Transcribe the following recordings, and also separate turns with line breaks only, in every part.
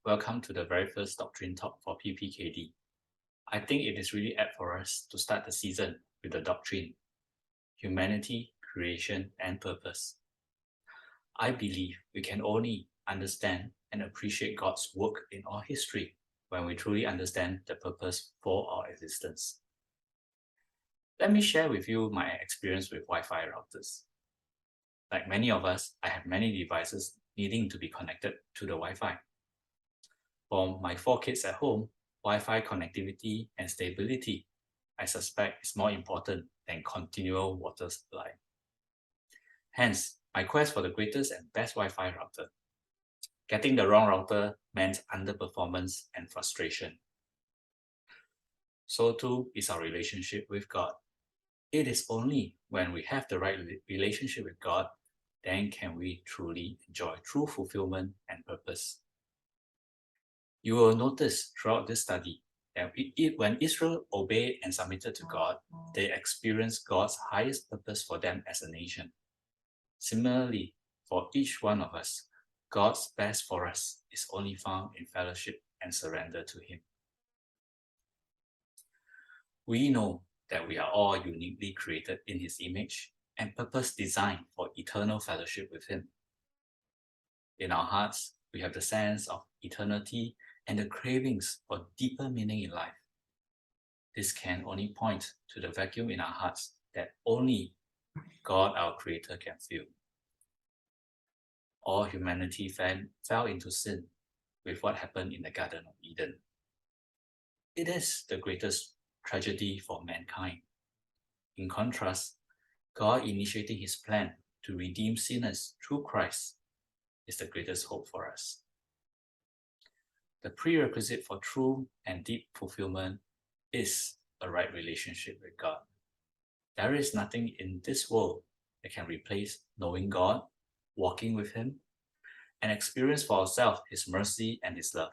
Welcome to the very first Doctrine Talk for PPKD. I think it is really apt for us to start the season with the doctrine, humanity, creation, and purpose. I believe we can only understand and appreciate God's work in all history when we truly understand the purpose for our existence. Let me share with you my experience with Wi-Fi routers. Like many of us, I have many devices needing to be connected to the Wi-Fi. For my 4 kids at home, Wi-Fi connectivity and stability, I suspect, is more important than continual water supply. Hence, my quest for the greatest and best Wi-Fi router. Getting the wrong router meant underperformance and frustration. So too is our relationship with God. It is only when we have the right relationship with God, then can we truly enjoy true fulfillment and purpose. You will notice throughout this study that when Israel obeyed and submitted to God, they experienced God's highest purpose for them as a nation. Similarly, for each one of us, God's best for us is only found in fellowship and surrender to Him. We know that we are all uniquely created in His image and purpose designed for eternal fellowship with Him. In our hearts, we have the sense of eternity and the cravings for deeper meaning in life. This can only point to the vacuum in our hearts that only God, our Creator, can fill. All humanity fell into sin with what happened in the Garden of Eden. It is the greatest tragedy for mankind. In contrast, God initiating His plan to redeem sinners through Christ is the greatest hope for us. The prerequisite for true and deep fulfillment is a right relationship with God. There is nothing in this world that can replace knowing God, walking with Him, and experience for ourselves His mercy and His love.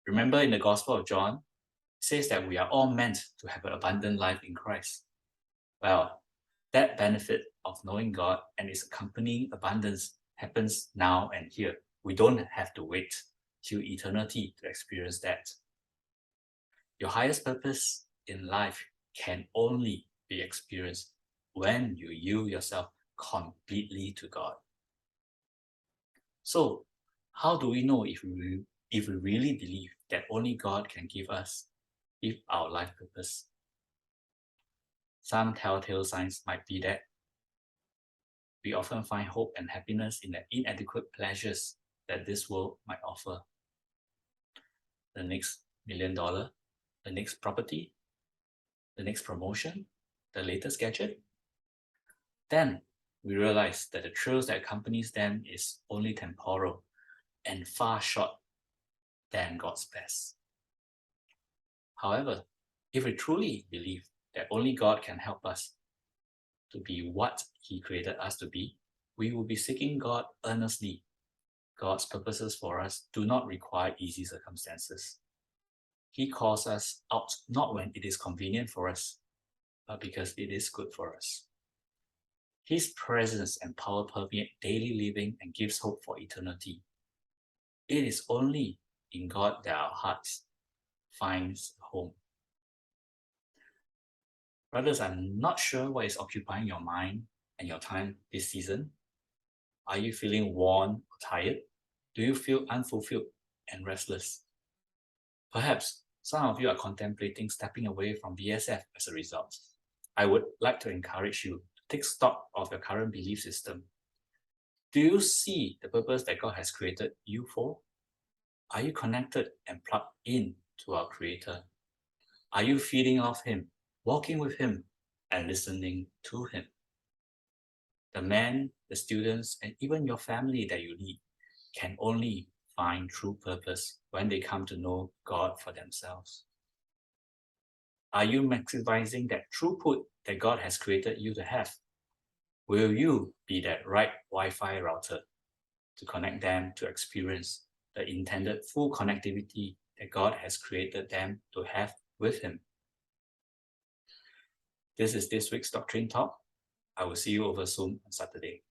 Remember in the Gospel of John, it says that we are all meant to have an abundant life in Christ. Well, that benefit of knowing God and its accompanying abundance happens now and here. We don't have to wait till eternity to experience that. Your highest purpose in life can only be experienced when you yield yourself completely to God. So, how do we know if we really believe that only God can give our life purpose? Some telltale signs might be that we often find hope and happiness in the inadequate pleasures that this world might offer. The next $1 million, the next property, the next promotion, the latest gadget. Then we realize that the thrills that accompanies them is only temporal and far short than God's best. However, if we truly believe that only God can help us to be what He created us to be, we will be seeking God earnestly. God's purposes for us do not require easy circumstances. He calls us out not when it is convenient for us, but because it is good for us. His presence and power permeate daily living and gives hope for eternity. It is only in God that our hearts finds home. Brothers, I'm not sure what is occupying your mind and your time this season. Are you feeling worn or tired? Do you feel unfulfilled and restless? Perhaps some of you are contemplating stepping away from BSF as a result. I would like to encourage you to take stock of your current belief system. Do you see the purpose that God has created you for? Are you connected and plugged in to our Creator? Are you feeding off Him, walking with Him, and listening to Him? The men, the students, and even your family that you lead can only find true purpose when they come to know God for themselves. Are you maximizing that throughput that God has created you to have? Will you be that right Wi-Fi router to connect them to experience the intended full connectivity that God has created them to have with Him? This is this week's Doctrine Talk. I will see you over Zoom on Saturday.